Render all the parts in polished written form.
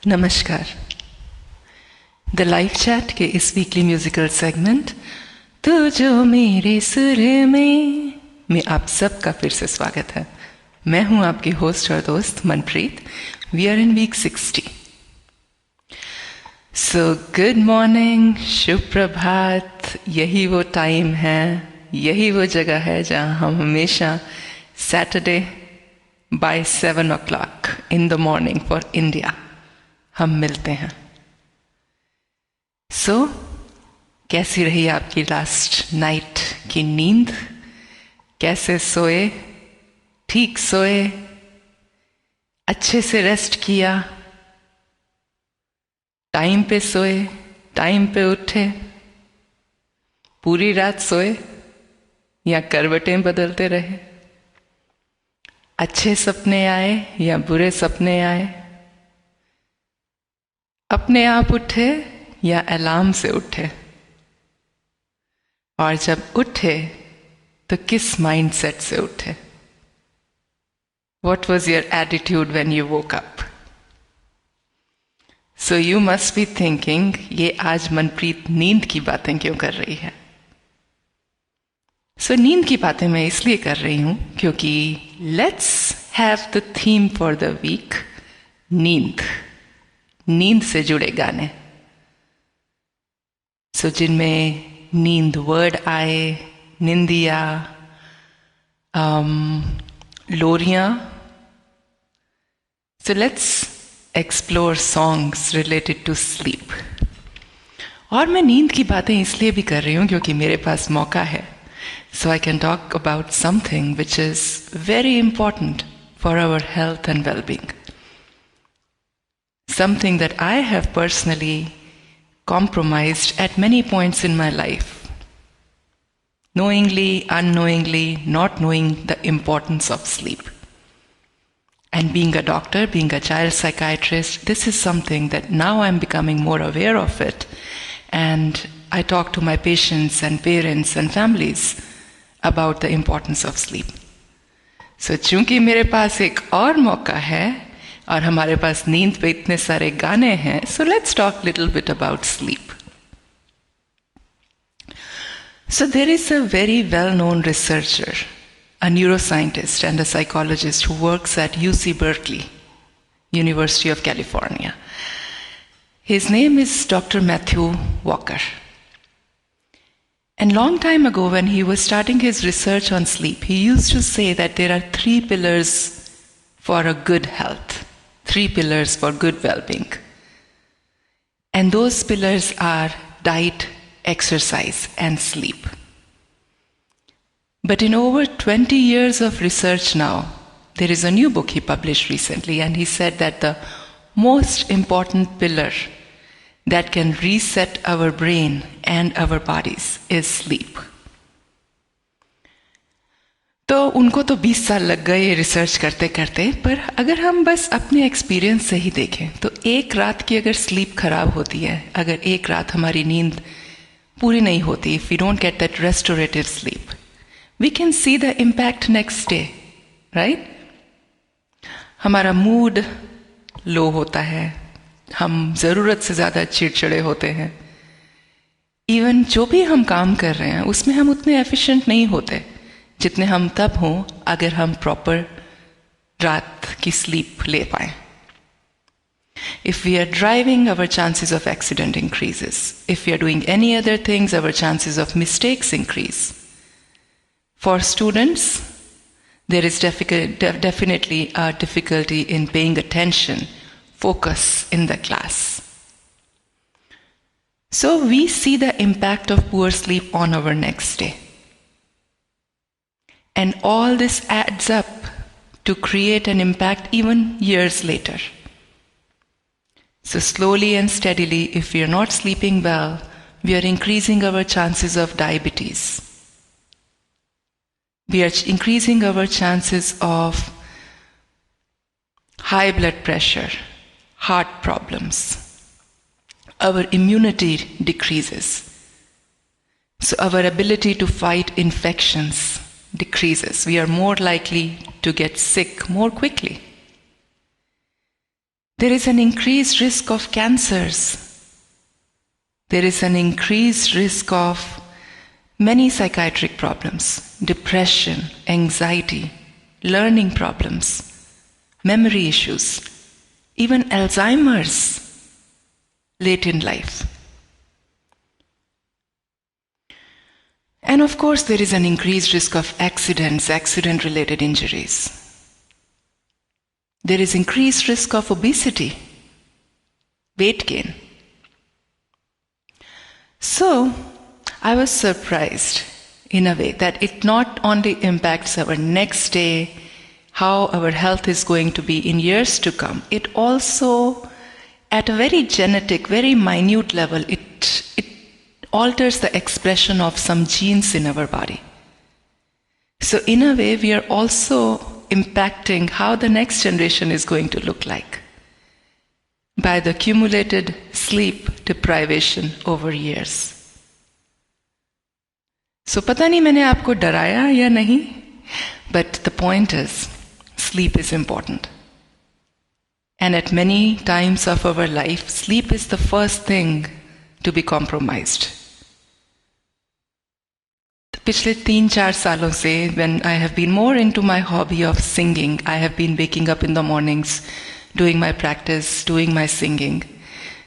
नमस्कार। The live chat के इस वीकली म्यूजिकल सेगमेंट तू जो मेरे सुर में आप सबका फिर से स्वागत है। मैं हूं आपकी होस्ट और दोस्त Manpreet. We are in week 60। So good morning, शुभ प्रभात। यही वो टाइम है, यही वो जगह है जहां हम हमेशा Saturday by 7 o'clock in the morning for India हम मिलते हैं। सो कैसी रही आपकी लास्ट नाइट की नींद? कैसे सोए? ठीक सोए? अच्छे से रेस्ट किया? टाइम पे सोए? टाइम पे उठे? पूरी रात सोए या करवटें बदलते रहे? अच्छे सपने आए या बुरे सपने आए? अपने आप उठे या अलार्म से उठे? और जब उठे तो किस माइंडसेट से उठे? What was your attitude when you woke up? So you must be thinking, ये आज मनप्रीत नींद की बातें क्यों कर रही है? So नींद की बातें मैं इसलिए कर रही हूं क्योंकि let's have the theme for the week, नींद। नींद से जुड़े गाने। सो जिनमें नींद वर्ड आए, निंदिया, लोरियां। So let's explore songs related to sleep. और मैं नींद की बातें इसलिए भी कर रही हूं क्योंकि मेरे पास मौका है। So I can talk about something which is very important for our health and wellbeing. Something that I have personally compromised at many points in my life. Knowingly, unknowingly, not knowing the importance of sleep. And being a doctor, being a child psychiatrist, this is something that now I'm becoming more aware of it. And I talk to my patients and parents and families about the importance of sleep. So, चूंकि मेरे पास एक और मौका है और हमारे पास नींद पे इतने सारे गाने हैं, so let's talk little bit about sleep. So there is a very well known researcher, a neuroscientist and a psychologist who works at UC Berkeley, University of California. His name is Dr. Matthew Walker. And long time ago when he was starting his research on sleep, he used to say that there are 3 pillars for a good health. 3 pillars for good well-being. And those pillars are diet, exercise, and sleep. But in over 20 years of research now, there is a new book he published recently, and he said that the most important pillar that can reset our brain and our bodies is sleep. तो उनको तो 20 साल लग गए research करते करते, पर अगर हम बस अपने एक्सपीरियंस से ही देखें तो एक रात की अगर स्लीप खराब होती है, अगर एक रात हमारी नींद पूरी नहीं होती, if we don't get that restorative sleep, we can see the impact next day, right? हमारा मूड लो होता है, हम ज़रूरत से ज़्यादा चिड़चिड़े होते हैं, इवन जो भी हम काम कर रहे हैं उसमें हम उतने एफिशिएंट नहीं होते जितने हम तब हों अगर हम प्रॉपर रात की स्लीप ले पाएं. If we are driving, our chances of accident increases. If we are doing any other things, our chances of mistakes increase. For students, there is definitely a difficulty in paying attention, focus in the class. So we see the impact of poor sleep on our next day. And all this adds up to create an impact even years later. So slowly and steadily, if we are not sleeping well, we are increasing our chances of diabetes. We are increasing our chances of high blood pressure, heart problems. Our immunity decreases. So our ability to fight infections decreases. We are more likely to get sick more quickly. There is an increased risk of cancers. There is an increased risk of many psychiatric problems, depression, anxiety, learning problems, memory issues, even Alzheimer's late in life. And of course, there is an increased risk of accidents, accident-related injuries. There is increased risk of obesity, weight gain. So, I was surprised in a way that it not only impacts our next day, how our health is going to be in years to come, it also, at a very genetic, very minute level, it alters the expression of some genes in our body. So in a way, we are also impacting how the next generation is going to look like by the accumulated sleep deprivation over years. So पता नहीं मैंने आपको डराया या नहीं, but the point is, sleep is important. And at many times of our life, sleep is the first thing to be compromised. पिछले 3-4 सालों से, when I have been more into my hobby of singing, I have been waking up in the mornings, doing my practice, doing my singing.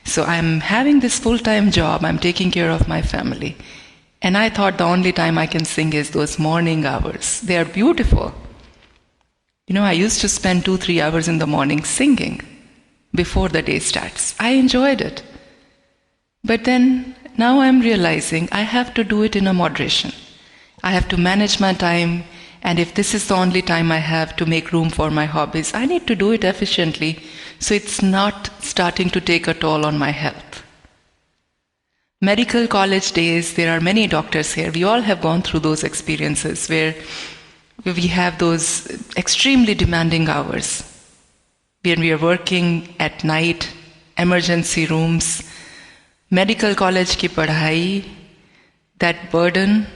So I'm having this full-time job, I'm taking care of my family. And I thought the only time I can sing is those morning hours. They are beautiful. You know, I used to spend 2-3 hours in the morning singing before the day starts. I enjoyed it. But then, now I'm realizing I have to do it in a moderation. I have to manage my time, and if this is the only time I have to make room for my hobbies, I need to do it efficiently so it's not starting to take a toll on my health. Medical college days, there are many doctors here. We all have gone through those experiences where we have those extremely demanding hours. When we are working at night, emergency rooms, medical college की पढ़ाई, that burden,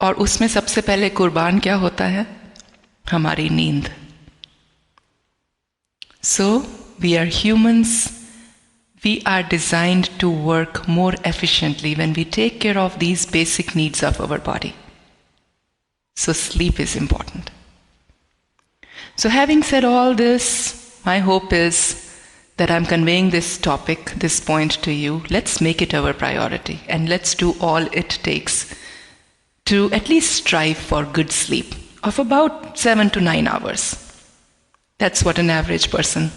और उसमें सबसे पहले कुर्बान क्या होता है? हमारी नींद. So, we are humans. We are designed to work more efficiently when we take care of these basic needs of our body. So sleep is important. So having said all this, my hope is that I'm conveying this topic, this point to you. Let's make it our priority and let's do all it takes to at least strive for good sleep of about 7 to 9 hours. That's what an average person,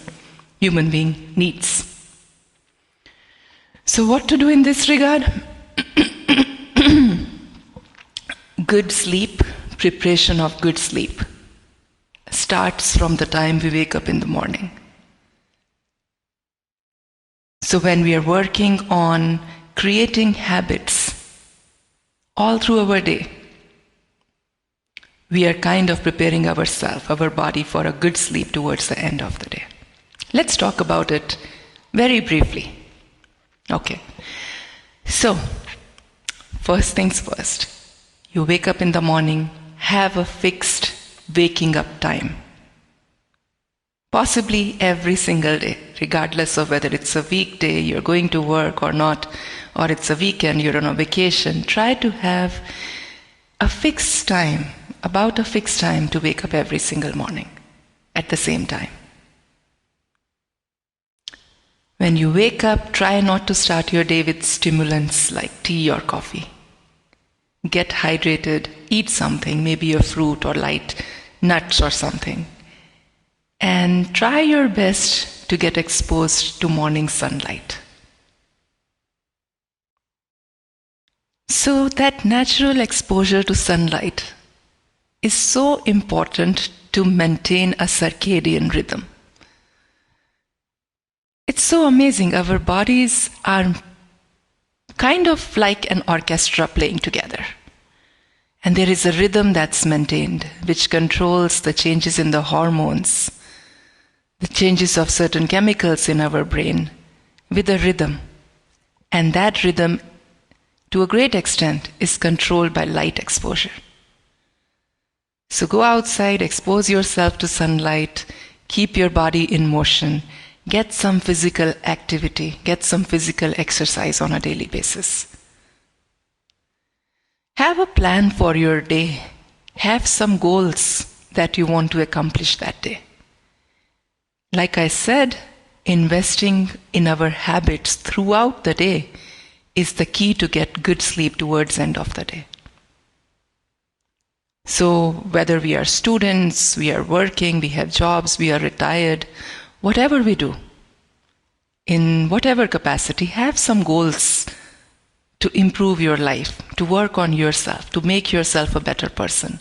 human being, needs. So what to do in this regard? Good sleep, preparation of good sleep, starts from the time we wake up in the morning. So when we are working on creating habits all through our day, we are kind of preparing ourselves, our body, for a good sleep towards the end of the day. Let's talk about it very briefly. Okay, so first things first, you wake up in the morning, have a fixed waking up time. Possibly every single day, regardless of whether it's a weekday, you're going to work or not, or it's a weekend, you're on a vacation. Try to have a fixed time, about a fixed time to wake up every single morning at the same time. When you wake up, try not to start your day with stimulants like tea or coffee. Get hydrated, eat something, maybe a fruit or light nuts or something. And try your best to get exposed to morning sunlight. So that natural exposure to sunlight is so important to maintain a circadian rhythm. It's so amazing. Our bodies are kind of like an orchestra playing together. And there is a rhythm that's maintained, which controls the changes in the hormones, the changes of certain chemicals in our brain with a rhythm. And that rhythm, to a great extent, is controlled by light exposure. So go outside, expose yourself to sunlight, Keep your body in motion. Get some physical activity. Get some physical exercise on a daily basis. Have a plan for your day. Have some goals that you want to accomplish that day. Like I said, investing in our habits throughout the day is the key to get good sleep towards the end of the day. So whether we are students, we are working, we have jobs, we are retired, whatever we do, in whatever capacity, have some goals to improve your life, to work on yourself, to make yourself a better person,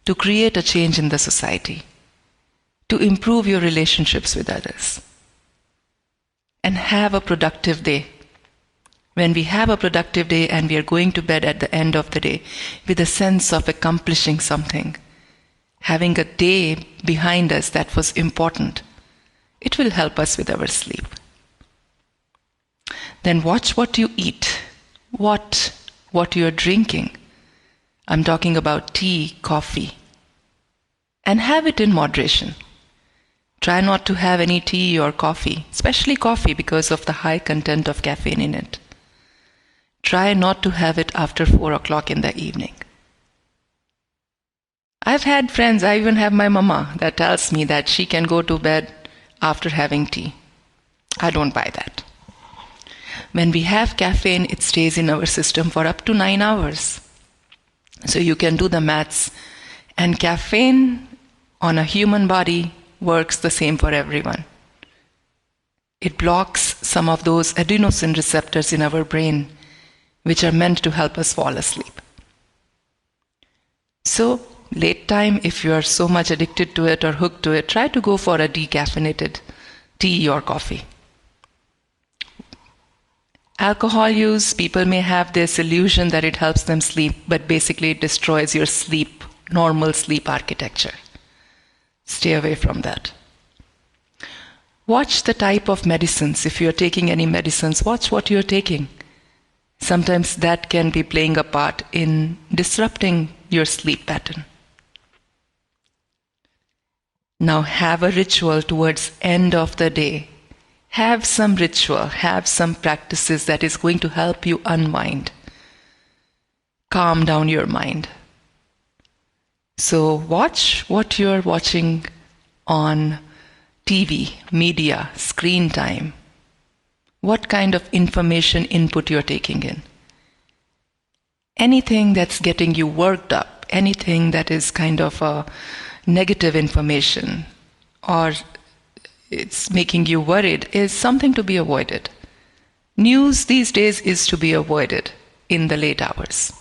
to create a change in the society, to improve your relationships with others, and have a productive day. When we have a productive day and we are going to bed at the end of the day with a sense of accomplishing something, having a day behind us that was important, it will help us with our sleep. Then watch what you eat, what you are drinking. I'm talking about tea, coffee, and have it in moderation. Try not to have any tea or coffee, especially coffee because of the high content of caffeine in it. Try not to have it after 4 o'clock in the evening. I've had friends, I even have my mama that tells me that she can go to bed after having tea. I don't buy that. When we have caffeine, it stays in our system for up to 9 hours. So you can do the maths. And caffeine on a human body works the same for everyone. It blocks some of those adenosine receptors in our brain, which are meant to help us fall asleep. So, late time, if you are so much addicted to it or hooked to it, try to go for a decaffeinated tea or coffee. Alcohol use, people may have this illusion that it helps them sleep, but basically it destroys your sleep, normal sleep architecture. Stay away from that. Watch the type of medicines. If you're taking any medicines, watch what you're taking. Sometimes that can be playing a part in disrupting your sleep pattern. Now have a ritual towards end of the day. Have some ritual, have some practices that is going to help you unwind. Calm down your mind. So watch what you're watching on TV, media, screen time. What kind of information input you're taking in. Anything that's getting you worked up, anything that is kind of a negative information or it's making you worried is something to be avoided. News these days is to be avoided in the late hours.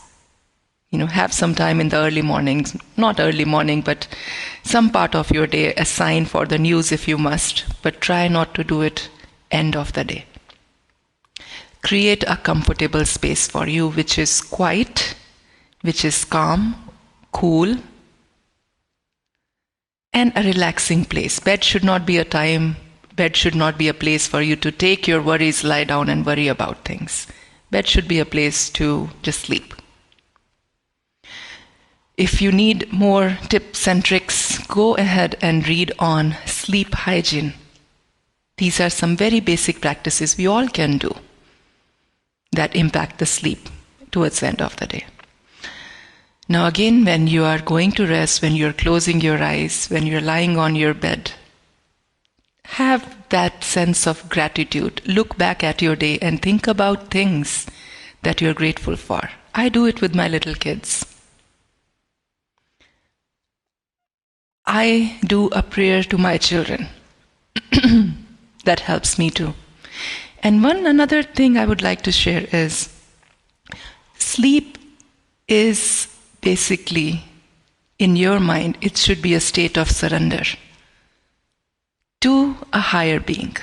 Have some time in the early mornings, not early morning, but some part of your day assigned for the news if you must, but try not to do it end of the day. Create a comfortable space for you which is quiet, which is calm, cool, and a relaxing place. Bed should not be a place for you to take your worries, lie down and worry about things. Bed should be a place to just sleep. If you need more tips and tricks, go ahead and read on sleep hygiene. These are some very basic practices we all can do that impact the sleep towards the end of the day. Now again, when you are going to rest, when you're closing your eyes, when you're lying on your bed, have that sense of gratitude. Look back at your day and think about things that you're grateful for. I do it with my little kids. I do a prayer to my children. That helps me too. And another thing I would like to share is sleep is basically, in your mind, it should be a state of surrender to a higher being.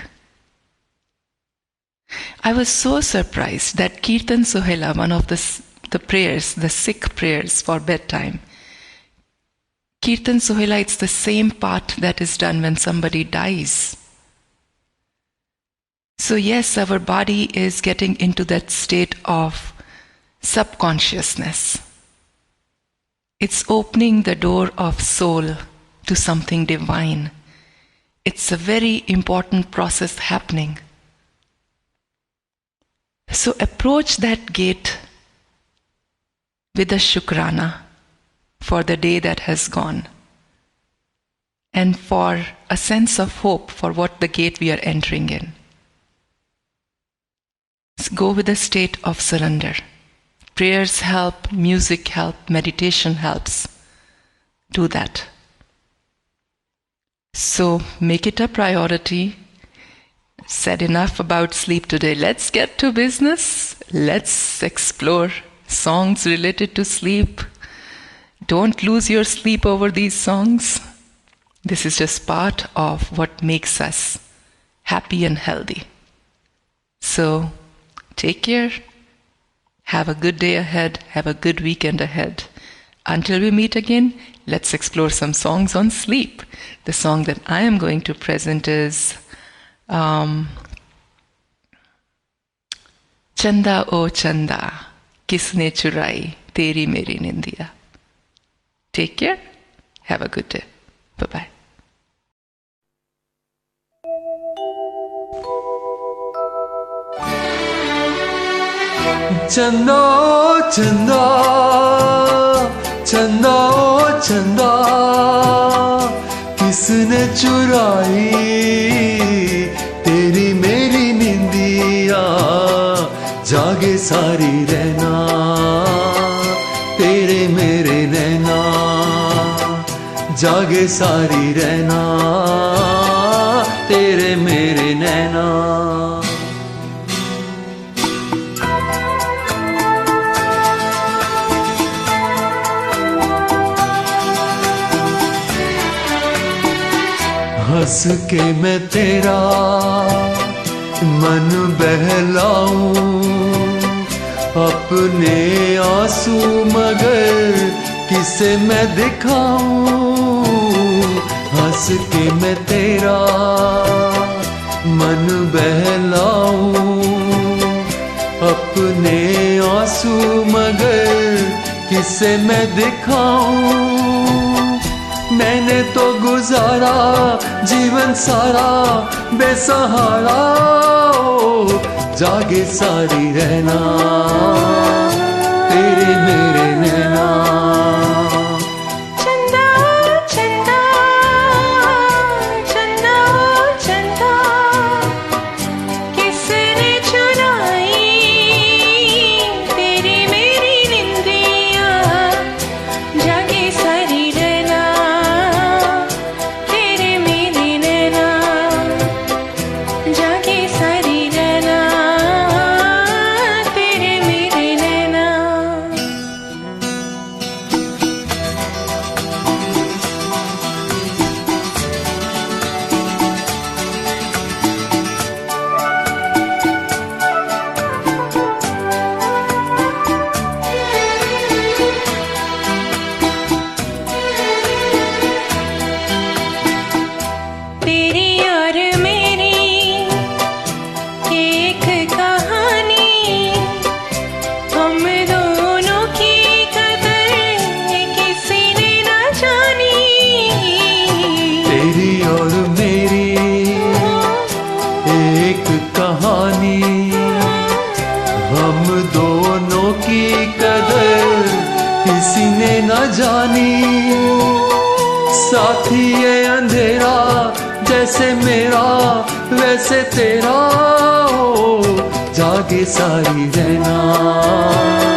I was so surprised that Kirtan Sohela, one of the prayers, the Sikh prayers for bedtime, Kirtan Sohela, it's the same part that is done when somebody dies. So yes, our body is getting into that state of subconsciousness. It's opening the door of soul to something divine. it's a very important process happening. So approach that gate with a shukrana for the day that has gone, and for a sense of hope for what the gate we are entering in. Go with a state of surrender. Prayers help, music helps, meditation helps. Do that. So make it a priority. Said enough about sleep today. Let's get to business. Let's explore songs related to sleep. Don't lose your sleep over these songs. This is just part of what makes us happy and healthy. So take care. Have a good day ahead. Have a good weekend ahead. Until we meet again, let's explore some songs on sleep. The song that I am going to present is Chanda O Chanda, Kisne Churai Teri Meri Nindiya. Take care. Have a good day. Bye-bye. Chanda O Chanda, Chanda O Chanda, किसने चुराई तेरी मेरी निंदिया, जागे सारी रहना तेरे मेरे नैना, जागे सारी रहना तेरे मेरे नैना। हंस के मैं तेरा मन बहलाऊं, अपने आंसू मगर किसे मैं दिखाऊं। हंस के मैं तेरा मन बहलाऊं, अपने आंसू मगर किसे मैं दिखाऊं। मैंने तो गुजारा जीवन सारा बेसहारा, जागे सारी रहना तेरे मेरे नैना। जानी साथी ये अंधेरा, जैसे मेरा वैसे तेरा हो, जागे सारी रहना।